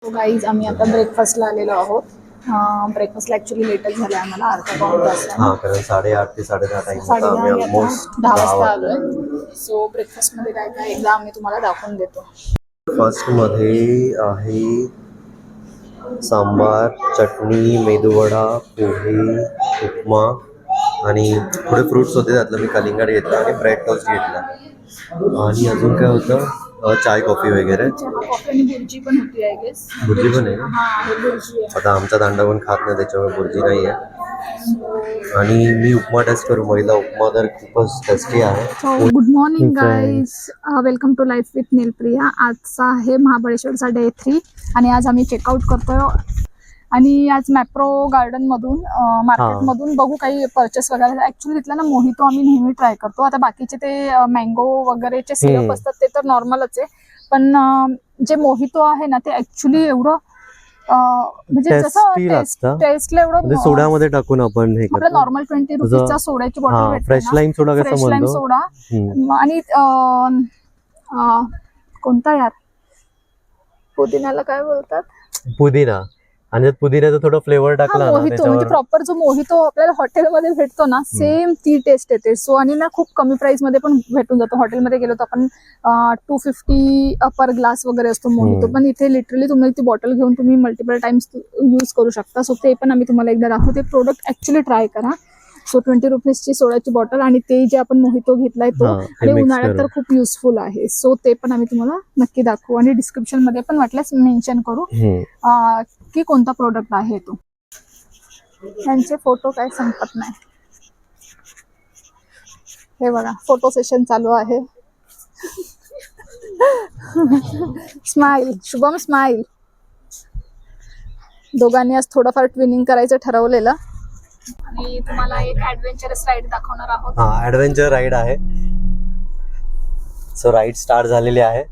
तो गाईज आम्ही आता ब्रेकफास्टला आलेलो आहोत. ब्रेकफास्टला ॲक्च्युली लेटच झालं आहे आम्हाला अर्धा पाऊण तास. कारण 8:30 ते 10:30 टाइम होता. 10:30 आम्ही आता ऑलमोस्ट 10 वाजता आलोय. सो ब्रेकफास्टमध्ये काय काय एकदा आम्ही तुम्हाला दाखवून देतो. फर्स्ट मध्ये आहे सांबार, चटणी, मेदूवडा, पोहे, उपमा आणि थोडे फ्रुट्स होते. त्यातलं मी कलिंगड घेतला आणि ब्रेड टोस्ट घेतला. आणि अजून काय होतं, चाय कॉफी वगैरे. चहा कॉफी आणि बुर्जी पण होती आय गेस. बुर्जी पण आहे. हां बुर्जी आहे. आता आमचा दांडा पण खात नाही त्याच्यामुळे बुर्जी नाही आहे. आणि मी उपमा टेस्ट करू. महिला उपमा तर खूपच टेस्टी आहे. Good morning guys, welcome to life with Neelpriya. आजचा आहे महाबळेश्वरचा डे 3 आणि आज आम्ही चेकआउट करतोय. आणि आज मॅप्रो गार्डन मधून मार्केटमधून बघू काही परचेस वगैरे. ऍक्च्युली तिथला ना मोहितो आम्ही नेहमी ट्राय करतो. आता बाकीचे ते मँगो वगैरेचे सिरप असतात ते तर नॉर्मलच आहे, पण जे मोहितो आहे ना ते ऍक्च्युली एवढं म्हणजे जसं टेस्टला एवढं सोड्यामध्ये टाकून आपण हे आपलं नॉर्मल 20 रुपीजचा सोड्याची बॉटल भेटते, फ्रेश लाईम सोडा कसं फ्रेश लाईम सोडा. आणि कोणता यार पुदिन्याला काय बोलतात, पुदिना. आणि पुदिन्याचा थोडं फ्लेवर टाकला ना मोहितो म्हणजे प्रॉपर जो मोहितो आपल्याला हॉटेलमध्ये भेटतो ना सेम ती टेस्ट येते. सो आणि ना खूप कमी प्राइस मध्ये पण भेटून जातो. हॉटेलमध्ये गेलो तर आपण 250 पर ग्लास वगैरे असतो मोहितो, पण इथे लिटरली तुम्ही ती बॉटल घेऊन तुम्ही मल्टिपल टाइम्स यूज करू शकता. सो ते पण आम्ही तुम्हाला एकदा दाखवू. ते प्रोडक्ट ऍक्च्युली ट्राय करा. सो 20 रुपीजची सोड्याची बॉटल आणि ते जे आपण मोहितो घेतलाय तो, आणि उन्हाळ्यात तर खूप युजफुल आहे. सो ते पण आम्ही तुम्हाला नक्की दाखवू आणि डिस्क्रिप्शन मध्ये पण वाटल्यास मेन्शन करू की कोणता प्रोडक्ट आहे तो. त्यांचे फोटो काय संपत नाही. हे बघा फोटो सेशन चालू आहे. Smile, Shubham smile. दोघांनी आज थोडंफार ट्विनिंग करायचं ठरवलेलं आणि तुम्हाला एक ऍडव्हेंचरस राईड दाखवणार आहोत. हा ऍडव्हेंचर राईड आहे. सो राईड स्टार्ट झालेली आहे.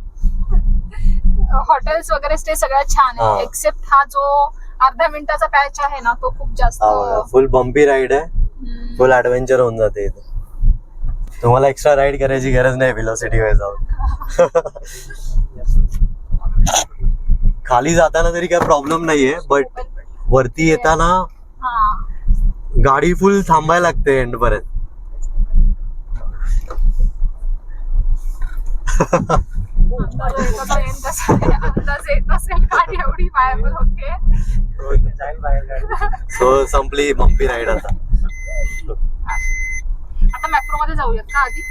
हॉटेल्स वगैरे स्टे सगळ्यात छान आहे, एक्सेप्ट हा जो अर्ध्या मिनिटाचा पॅच आहे ना तो खूप जास्त फुल बम्पी राईड आहे. फुल ऍडव्हेंचर होऊन जाते इथे. तुम्हाला एक्स्ट्रा राईड करायची गरज नाही व्हेलोसिटी वर जाऊन. खाली जाताना तरी काय प्रॉब्लेम नाहीये, बट वरती येताना गाडी फुल थांबायला लागते एंड पर्यंत. सो संपली बम्पी राईड. आता मॅप्रो मध्ये जाऊयात का आधी.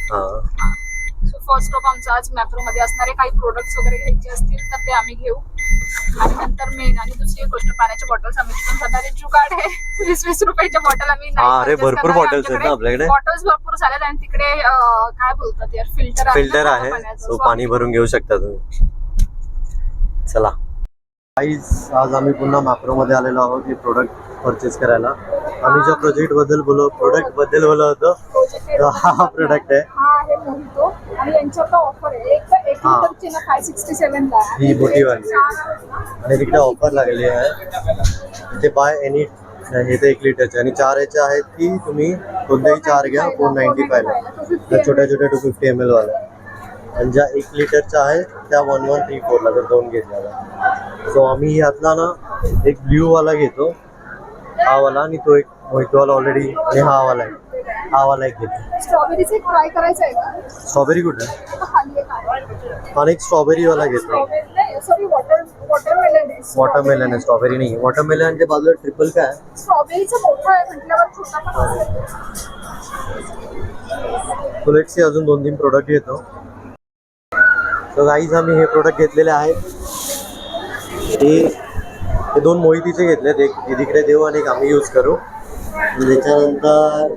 सो फर्स्ट स्टॉप आमचा आज मॅप्रो मध्ये असणारे काही प्रोडक्ट्स वगैरे घ्यायचे असतील तर ते आम्ही घेऊ. आणि नंतर मेन आणि दुसरी गोष्ट पाण्याच्या बॉटल्स आम्ही सध्या जुगाड आहे. 20-20 रुपयाच्या बॉटल आम्ही अरे भरपूर बॉटल्स आहेत ना आपल्याकडे. बॉटल्स भरपूर झाल्यात आणि तिकडे काय बोलतात यार फिल्टर आहे. सो पाणी भरून घेऊ शकता तुम्ही. चला गाईज, आज आम्ही पुन्हा मॅप्रो मध्ये आलेलो आहोत हे प्रोडक्ट परचेस करायला. आम्ही ज्या प्रोडक्ट बद्दल बोलत होतो हा प्रोडक्ट आहे. आणि यांच्यावर ऑफर आहे. एक लिटरची ना 567 ला ही मोठी वाली आणि तिकडे ऑफर लागलेली आहे. इथे बाय एनी हे तर 1 लिटरचे आणि 4 याचे आहेत की तुम्ही कोणतेही 4 घ्या 495 ला. त्या छोट्या छोट्या 250 ml वाल्या. आणि ज्या 1 लिटरच्या आहेत त्या 1134 ला, जर 2 घेतल्या. सो आम्ही यातला ना एक ब्ल्यू वाला घेतो, हा वाला, आणि तो एक मोहितो वाला ऑलरेडी, आणि हा वाला आहे. हा वाला एक घेतो. स्ट्रॉबेरीचे ट्राय करायचं आहे का. स्ट्रॉबेरी कुठे आणि एक स्ट्रॉबेरी वाला घेतो. वॉटरमेलन आहे, स्ट्रॉबेरी नाही. वॉटरमेलनच्या बाजूला ट्रिपल काय आहे. स्ट्रॉबेरीचा मोठा आहे म्हटल्यावर छोटा पण असेल. बुलेटचे अजून 2-3 प्रोडक्ट घेतो. तर गाईज आम्ही हे प्रोडक्ट घेतलेले आहेत. हे 2 मोहितीचे घेतलेत. एक तिकडे देऊ आणि एक आम्ही यूज करू. त्याच्यानंतर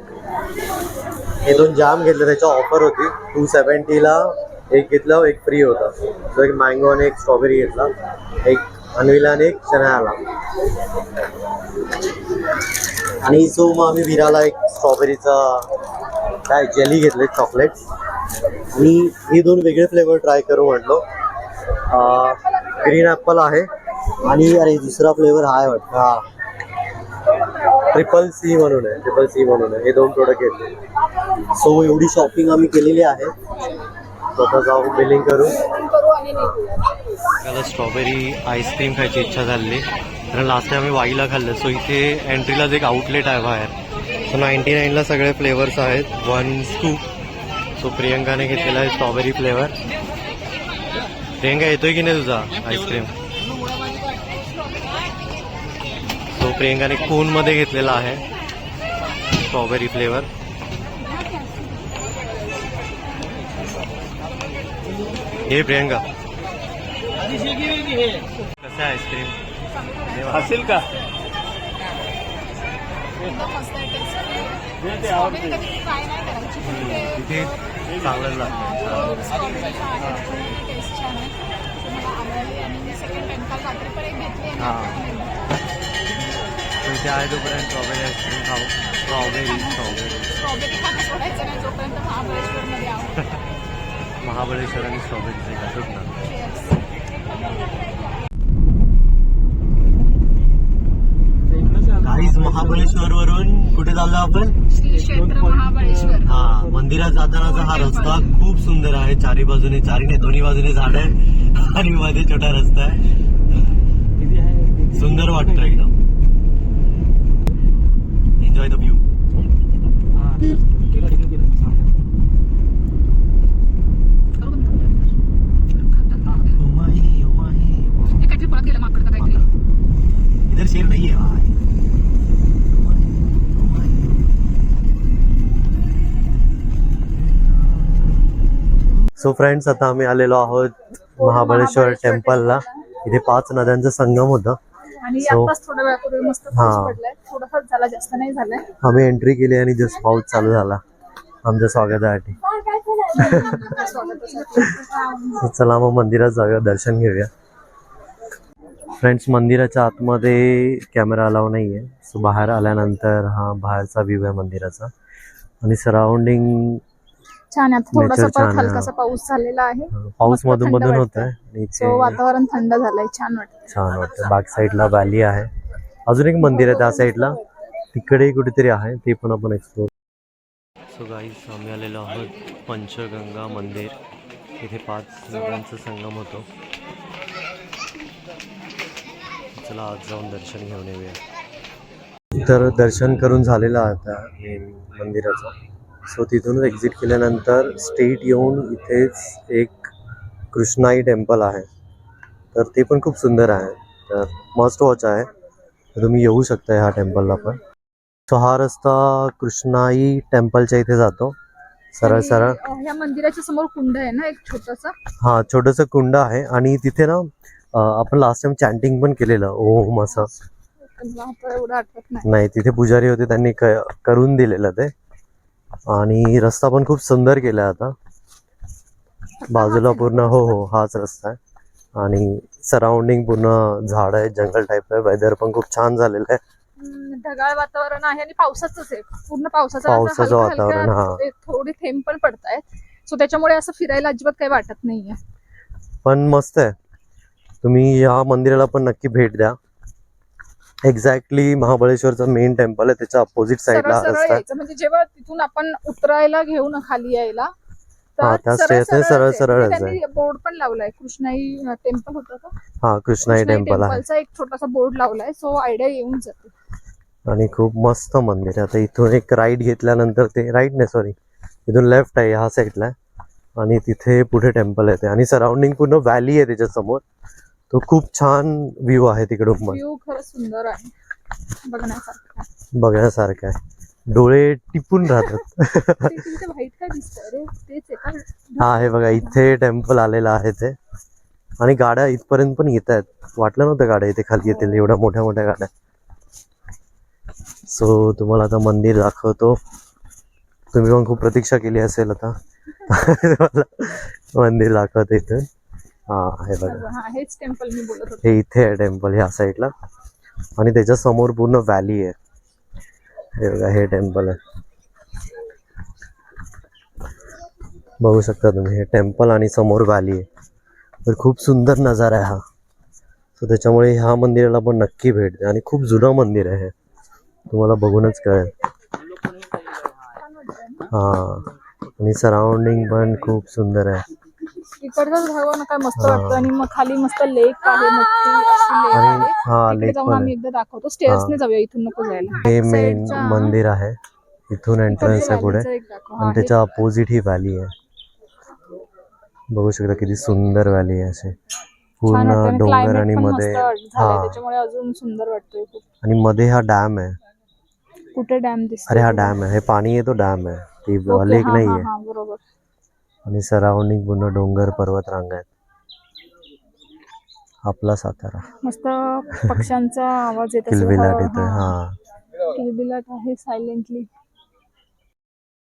हे 2 जाम घेतले. त्याच्या ऑफर होती 270 ला. एक घेतलं एक फ्री होता. तो एक मँगो आणि एक स्ट्रॉबेरी घेतला. एक अनविला आणि एक चण्याला. आणि सो मग आम्ही विराला एक स्ट्रॉबेरीचा काय जेली घेतले, चॉकलेट. आणि हे 2 वेगळे फ्लेवर ट्राय करू म्हटलो. ग्रीन ॲपल आहे आणि अरे दुसरा फ्लेवर हा आहे वाटतं. हा ट्रिपल सी म्हणून आहे. हे 2 प्रोडक्ट घेतले. सो एवढी शॉपिंग आम्ही केलेली आहे. स्वतः जाऊन बिलिंग करू. प्रियंकाला स्ट्रॉबेरी आईस्क्रीम खायची इच्छा झाली, कारण लास्ट टाइम आम्ही वाईला खाल्लं. सो इथे एंट्रीलाच एक आउटलेट आहे बाहेर. सो 99ला सगळे फ्लेवर्स आहेत, 1 स्कूप. सो प्रियंकाने घेतलेला आहे स्ट्रॉबेरी फ्लेवर. प्रियंका येतोय की नाही तुझा आईस्क्रीम? सो प्रियंकाने कोनमध्ये घेतलेला आहे स्ट्रॉबेरी फ्लेवर. हे प्रियंका कसं आहे आईस्क्रीम? असेल का? तिथे चांगलं लागतं. हां इथे आहे तोपर्यंत स्ट्रॉबेरी आईस्क्रीम खाऊ. स्ट्रॉबेरी महाबळेश्वर आणि स्ट्रॉबेरीचे घालून ना. काहीच महाबळेश्वर वरून कुठे चाललो आपण? श्री क्षेत्र महाबळेश्वर. हा, मंदिरात जातानाचा हा रस्ता खूप सुंदर आहे. चारी दोन्ही बाजूने झाड आहे आणि मध्ये छोटा रस्ता आहे. सुंदर वाटतं एकदम. Enjoy the view. इधर शेर नहीं है भाई. सो फ्रेंड्स, आता आम्ही आलेलो आहोत महाबळेश्वर टेम्पलला. इथे 5 नद्यांचा संगम होता. आणि So, आताच थोड्या वेळापूर्वी मस्त पाऊस पडलाय. थोडासाच झाला, जास्त नाही झालाय. आम्ही एंट्री केली आणि जस्ट पाऊस चालू झाला आमच्या स्वागतासाठी. So, चला मग मंदिरात जाऊया, दर्शन घेऊया. फ्रेंड्स, मंदिराच्या आतमध्ये कॅमेरा अलाव नाही आहे. सो बाहेर आल्यानंतर हा बाहेरचा व्ह्यू आहे मंदिराचा. आणि सराउंडिंग छान आहे. थोडासा Nature छान आहे. हलकासा पाऊस झालेला आहे. पाऊस मस्त मधून थंड मधून होत वाटतंय. आहे. सो वातावरण थंड झालंय, छान वाटतं. छान वाटतं. बॅक साईडला व्हॅली आहे. अजून एक मंदिर आहे त्या साईडला, तिकडे कुठेतरी आहे, ते पण आपण एक्सप्लोर. सो गाईस, आम्ही आलेलो आहोत पंचगंगा मंदिर. इथे 5 नद्यांचा संगम होतो. चला आज जाऊन दर्शन घेऊन येऊया. तर दर्शन करून झालेलं आहे आता मेन मंदिराचं. सो तिथून एक्झिट केल्यानंतर स्ट्रेट येऊन इथेच एक कृष्णाई टेम्पल आहे. तर ते पण खूप सुंदर आहे. तर मस्ट वॉच आहे. तर तुम्ही येऊ शकता ह्या टेम्पलला पण. सो हा रस्ता कृष्णाई टेम्पलच्या इथे जातो सरळ सरळ. या मंदिराच्या समोर कुंड आहे ना, एक छोटासा. हा, छोटंसं कुंड आहे. आणि तिथे ना आपण लास्ट टाइम चॅन्टिंग पण केलेलं ओम असं. एवढं आठवत नाही. नाही, तिथे पुजारी होते, त्यांनी करून दिलेलं ते. आणि रस्ता पण खूप सुंदर केला आता. बाजूला पूर्ण हो हाच रस्ता आहे. आणि सराउंडिंग पूर्ण झाड आहे, जंगल टाईप आहे. वेदर पण खूप छान झालेलं आहे. ढगाळ वातावरण आहे आणि पावसाचंच आहे, पूर्ण पावसाचं वातावरण. हा, थोडी थेंब पण पडतायत. सो त्याच्यामुळे असं फिरायला अजिबात काही वाटत नाहीये. पण मस्त आहे. तुम्ही या मंदिराला पण नक्की भेट द्या. एक्झॅक्टली महाबळेश्वरचं मेन टेम्पल आहे, त्याच्या अपोजिट साईडला सरळ रस्ता आहे. यायचं, म्हणजे जेव्हा तिथून आपण उतरायला घेऊ ना खाली यायला, हा, त्या स्टेशन सरळ बोर्ड पण लावलाय. कृष्णाई टेम्पल होतं का? हा, कृष्णाई टेम्पल आहे. टेम्पलचा एक छोटासा बोर्ड लावलाय. सो आयडिया येऊन जाते. आणि खूप मस्त मंदिर आहे. आता इथून एक राईट घेतल्यानंतर ते राईट नाही सॉरी इथून लेफ्ट आहे ह्या साईडला आहे. आणि तिथे पुढे टेम्पल येते आणि सराउंडिंग पूर्ण व्हॅली आहे त्याच्यासमोर. तो खूप छान व्ह्यू आहे तिकडून. व्ह्यू खरंच सुंदर आहे, बघण्यासारखं आहे. डोळे टिपून राहतात. व्हाईट काय दिसतंय रे, तेच आहे का? हा, हे बघा, इथे टेम्पल आलेलं आहे ते. आणि गाड्या इथपर्यंत पण येत आहेत. वाटलं नव्हतं गाड्या इथे खाली येतील, एवढ्या मोठ्या मोठ्या गाड्या. सो तुम्हाला आता मंदिर दाखवतो. तुम्ही पण खूप प्रतीक्षा केली असेल आता. मंदिर दाखवतो इथून. हा, हे बघा, हेच टेम्पल मी बोलत होते. हे इथे आहे टेम्पल ह्या साईडला. आणि त्याच्या समोर पूर्ण व्हॅली आहे. हे बघा, हे टेम्पल आहे, बघू शकता तुम्ही. हे टेम्पल आणि समोर व्हॅली आहे. तर खूप सुंदर नजारा आहे हा. सो त्याच्यामुळे ह्या मंदिराला पण नक्की भेट द्या. आणि खूप जुनं मंदिर आहे हे, तुम्हाला बघूनच कळेल. हा, आणि सराउंडिंग पण खूप सुंदर आहे. इकडचं धावा ना काय मस्त हा. वाटतं आणि मग खाली मस्त लेक आहे मोठी अशी लेक आणि आहे. हा तिकडे लेक जाऊन पण आम्ही आहे. एकदा दाखवतो. स्टेअर्सने जाऊया, इथून नको जायला. हे Back मेन side च्या- मंदिर आहे, इथून एंट्रन्स आहे पुढे व्हॅलीचं एक दाखव. हा, आणि हे त्याच्या अपोजिट ही व्हॅली आहे. बघू शकता किती सुंदर व्हॅली आहे असे छान पूर्ण वाटतं आणि डोंगर क्लायमेट आणि पण मध्ये मस्त हा झालंय, त्याच्यामुळे अजून सुंदर वाटतोय खूप. आणि मध्ये हा डॅम आहे. कुठे डॅम दिसतो? अरे हा डॅम आहे, हे पाणी आहे तो डॅम आहे, ती ओके, लेक हा नाही हा आहे. हा, बरोबर. आणि सराउंडिंग पूर्ण डोंगर पर्वत रांग आहेत. आपला सातारा मस्त पक्ष्यांचा आवाज येत असेल. किलबिलाट येतोय. हा किलबिलाट आहे सायलेंटली.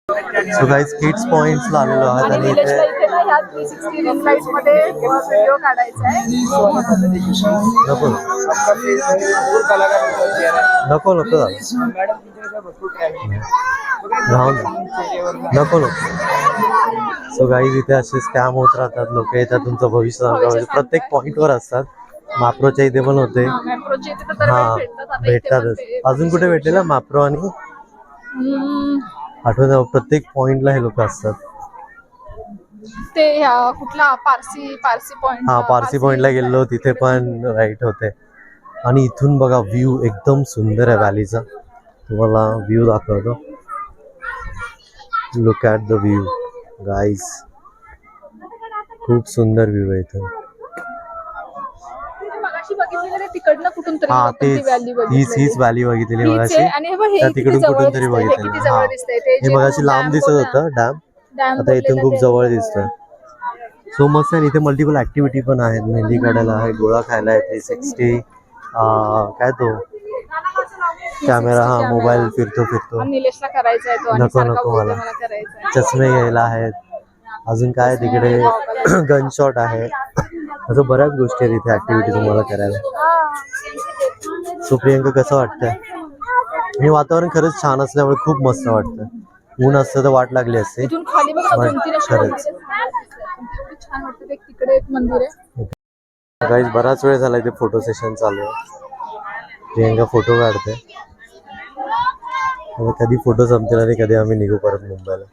सो गाईज किड्स पॉइंट्सला आलेलो आहात आणि आणि निलेशला इथे इथे ना ह्या 360 रिंग लाईट मध्ये व्हिडिओ काढायचा आहे. नको नको नको राहून दे. नको नको. सो गाईज इथे असे स्कॅम होत राहतात, लोक येतात तुमचं भविष्य सांगतात, म्हणजे प्रत्येक पॉइंटवर असतात. माप्रोच्या इथे पण होते. मेट्रोचे इथे तर दरवेळी हा भेटतात. आता इथे पण भेटतातच. अजून कुठे भेटलेला माप्रो आणि आठवत प्रत्येक पॉइंटला हे लोक असतात. ते कुठला पारसी पॉइंट. हा पारसी पॉइंटला गेलो तिथे पण राईट होते. आणि इथून बघा व्ह्यू एकदम सुंदर आहे व्हॅलीचा. तुम्हाला व्ह्यू दाखवतो. Look at the view guys, खूप सुंदर व्ह्यू आहे इथून. मगाशी बघितलेलं तिकडनं कुठून तरी हा आपण ती तेच, व्हॅली हीच बघितलेली. व्हॅली बघितलेली हीच मगाशी. आहे. आणि हे बघ, हे त्या किती तिकडून जवळ कुठून तरी दिसतंय, हे बघितलेली. किती हा जवळ दिसतंय. ते हे जे मगाशी तू लांब डॅम दिसत बोलला होतं ना, डॅम, डॅम आता इथून बोललेलं खूप ते जवळ आता दिसतोय. सो मस्त आहे. इथे मल्टिपल ऍक्टिव्हिटी पण आहेत. मेहंदी काढायला आहे, गोळा खायला आहे, 360 काय तो कॅमेरा, हा मोबाईल फिरतो. आणि निलेशला करायचा आहे तो आणि नको सारखा नको बोलतोय मला मला करायचा आहे. चष्मे घ्यायला आहेत. अजून काय तिकडे गन शॉट आहे. असं बऱ्याच गोष्टी आहेत इथे ऍक्टिव्हिटी तुम्हाला करायला. सो प्रियंका कसं वाटतंय? आणि वातावरण खरंच छान असल्यामुळे खूप मस्त वाटतं. ऊन असतं तर वाट लागली असते. इथून खाली बघ ना, पण 2-3 अशी खरंच. मंदिरं आहेत. एवढी छान वाटतं. तिकडे एक मंदिर आहे. गाईज बराच वेळ झाला इथे फोटो सेशन चालू आहे. प्रियंका फोटो काढते. कधी फोटो संपतील आणि कधी आम्ही निघू परत मुंबईला.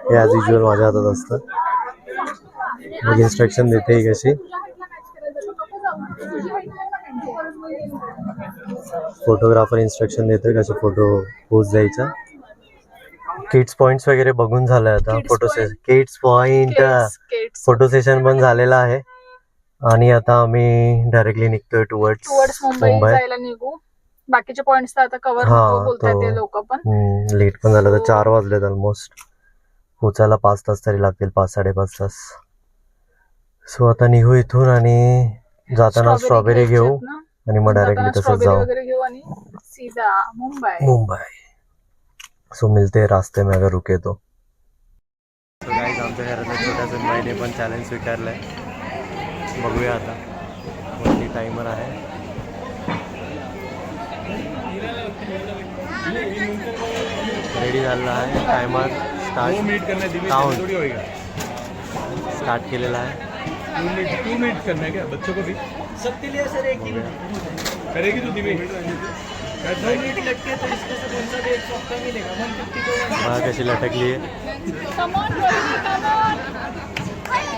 हे ॲज युजल माझ्या हातात असतं. मग इन्स्ट्रक्शन देते ही कशी फोटोग्राफर इन्स्ट्रक्शन देतोय कसे फोटो पोज द्यायचा. किड्स पॉइंट्स वगैरे बघून झालंय आता. Kids photo point. Session kids point Kids. Photo session पण झालेलं आहे आणि आता आम्ही डायरेक्टली निघतोय टुवर्ड्स मुंबई जायला निघू. बाकीचे पॉइंट्स तर आता कव्हर नको बोलतायत ते लोक पण. लेट पण झालं तर 4 वाजलेत ऑलमोस्ट. पोचायला 5 तास तरी लागतील, 5-5.5 तास. सो आता निघू इथून आणि जाताना स्ट्रॉबेरी घेऊ आणि मग डायरेक्टली तसंच जाऊ वगैरे घेऊ आणि सीधा मुंबई. सो मिलते रास्ते में अगर रुके तो. गाईज आमच्या घरातल्या छोट्या सुनबाईने पण चॅलेंज स्वीकारलंय. बघूया आता कोणती टायमर आहे. रेडी झालेला आहे. टायमर स्टार्ट केलेला आहे. 2 मिनट करना है क्या बच्चों को भी सबके लिए सर? 1 मिनट करेगी तो धीमे 2 मिनट लटके तो इसमें से कौन सा भी एक सॉफ्ट मिलेगा 150 मला कशी लटकली आहे.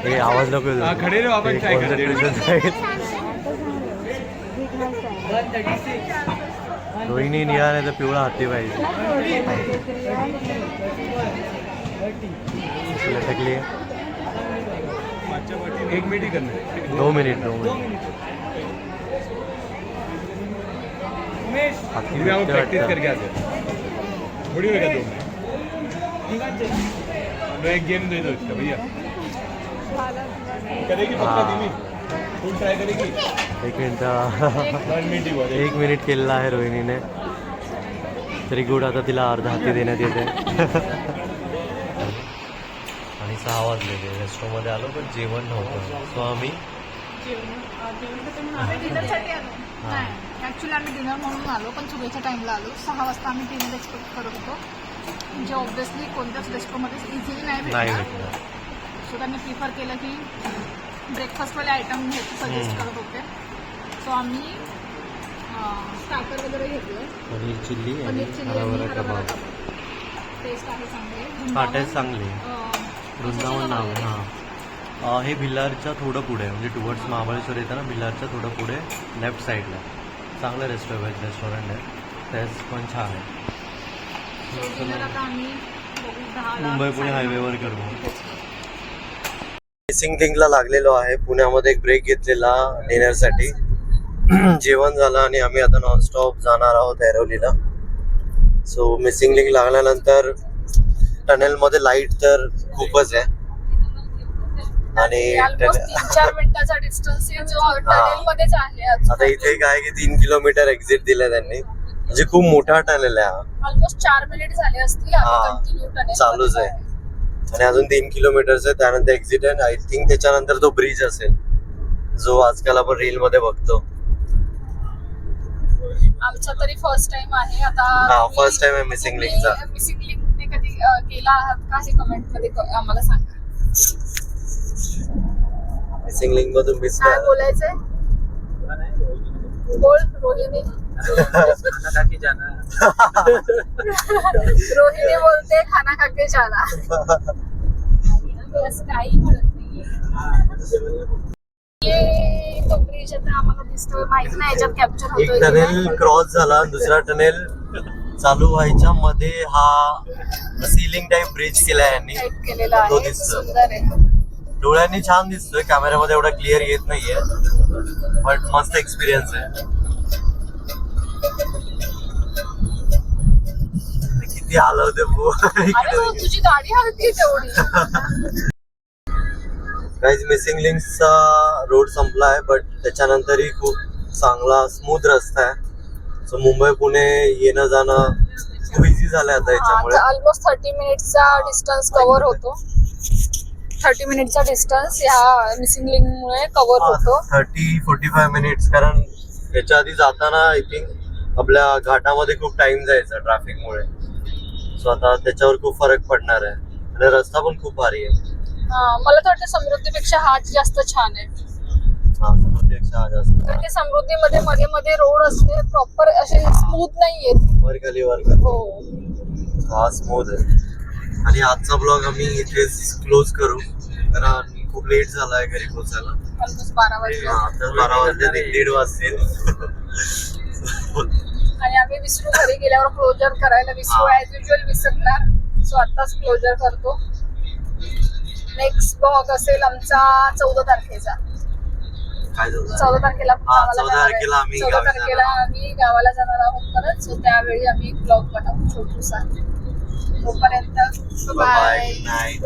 हे आवाज नको येऊ. हाँ खड़े रहो अपन ट्राई कर रोहिणी निळा नाही तर पिवळा हाती पाहिजे. लटकली आहे. 1 मिनट ही करना है. 2 मिनिट फिर आप प्रैक्टिस करके आते हैं. थोड़ी होगा 2 मिनट. मैं एक गेम दे दो इसका भैया. करेगी पक्का धीमी. फुल ट्राई करेगी. 1 मिनिट 1 मिनट ही हुआ. 1 मिनिट केलेला आहे रोहिणीने. तरी गुड आता तिला अर्धा हाती देण्यात येते. आणि 6 वाजले. रेस्टॉरंटमध्ये आलो पण जेवण नव्हतं. सो आम्ही डिनरसाठी आलो. नाही, ऍक्च्युली आम्ही डिनर म्हणून आलो पण चुकीच्या टाइमला आलो. 6 वाजता आम्ही डिनर एक्सपेक्ट करत होतो, म्हणजे ऑब्व्हियसली कोणत्याच रेस्टॉरंटमध्ये इझिली नाही भेटणार. सो त्यांनी प्रिफर केलं की ब्रेकफास्टवाले आयटम सजेस्ट करत होते. सो आम्ही स्टार्टर वगैरे घेतलं. पनीर चिल्ली पनीर चिल्ली आणि हरभरा कबाब. टेस्ट आहे चांगली. टेस्ट चांगली. वृंदावन नाव आहे हां. हे भिलारच्या थोडं पुढे आहे, म्हणजे टुवर्ड्स महाबळेश्वर येताना भिलारच्या थोडं पुढे लेफ्ट साईडला चांगलं रेस्टॉरंट आहे. टेस्ट पण छान आहे. मुंबई पुणे हायवेवर करू. मिसिंग लिंकला लागलेलो आहे. पुण्यामध्ये एक ब्रेक घेतलेला डिनरसाठी. जेवण झालं आणि आम्ही आता नॉनस्टॉप जाणार आहोत ऐरोलीला. सो मिसिंग लिंक लागल्यानंतर टनेलमध्ये लाईट तर खूपच आहे आणि 3-4 मिनिटाचा डिस्टन्स जो टनेल मध्येच आहे. आता इथे काय की 3 किलोमीटर एक्झिट दिलं त्यांनी, म्हणजे खूप मोठा टनेल आहे हा. ऑलमोस्ट 4 मिनिट झाले असतील. कंटिन्यू टनेल चालूच आहे आणि अजून 3 किलोमीटरचं आहे. त्यानंतर एक्झिट आहे. आय थिंक त्याच्यानंतर तो ब्रिज असेल जो आजकाल आपण रील मध्ये बघतो. आमचा तरी फर्स्ट टाइम आहे आता. फर्स्ट टाइम आहे मिसिंग लिंकचा. मिसिंग लिंकने कधी केला आहात का हे कमेंट मध्ये आम्हाला सांगा. मिसिंग लिंक मधून मिस काय बोलायचंय बोल रोहिणी. रोहिणी बोलते खाना खाके जाना. काही म्हणत नाहीये. तो ब्रिज आता आम्हाला दिसतोय, माहित नाही याच्यात कॅप्चर एक होतोय. टनेल क्रॉस झाला, दुसरा टनेल चालू व्हायच्या मध्ये हा सिलिंग टाईप ब्रिज केलाय यांनी. केलेला तो आहे, दिसतो. सुंदर आहे. डोळ्यांनी छान दिसतोय, कॅमेऱ्यामध्ये एवढा क्लिअर येत नाहीये, बट मस्त एक्सपिरियन्स आहे. किती हलवते अरे हो, तुझी गाडी हलती तेवढी. काहीच मिसिंग लिंकचा रोड संपला आहे, बट त्याच्यानंतरही खूप चांगला स्मूथ रस्ता आहे. सो मुंबई पुणे येणं जाणं खूप इझी झालंय आता याच्यामुळे. ऑलमोस्ट 30 मिनिटचा डिस्टन्स कव्हर होतो. 30 मिनिटचा डिस्टन्स या मिसिंग लिंक मुळे कव्हर होतो. 30-45 मिनिट्स, कारण याच्या आधी जाताना आय थिंक आपल्या घाटामध्ये खूप टाइम जायचा ट्रॅफिकमुळे. सो आता त्याच्यावर खूप फरक पडणार आहे आणि रस्ता पण खूप भारी आहे. मला तर वाटतं समृद्धीपेक्षा हाच जास्त छान आहे. कारण की समृद्धीमध्ये मध्ये मध्ये रोड असते प्रॉपर असे स्मूथ नाहीयेत. वर खाली वर खाली. हो, हा स्मूथ आहे. आणि आजचा ब्लॉग आम्ही इथेच क्लोज करू, कारण खूप लेट झालाय घरी पोहोचायला. ऑलमोस्ट 12 वाजले. आता 12 वाजले, 1:30 वाजतील. आणि आम्ही विसरू घरी गेल्यावर क्लोजर करायला विसरू, ऍज युजल विसरणार. सो आताच क्लोजर करतो. नेक्स्ट ब्लॉग असेल आमचा 14 तारखेचा. काय झालं? 14 तारखेला 14 तारखेला आम्ही 14 तारखेला आम्ही गावाला जाणार आहोत परत. सो त्यावेळी आम्ही ब्लॉग बनवू छोटूसा. तोपर्यंत बाय बाय. नाईट.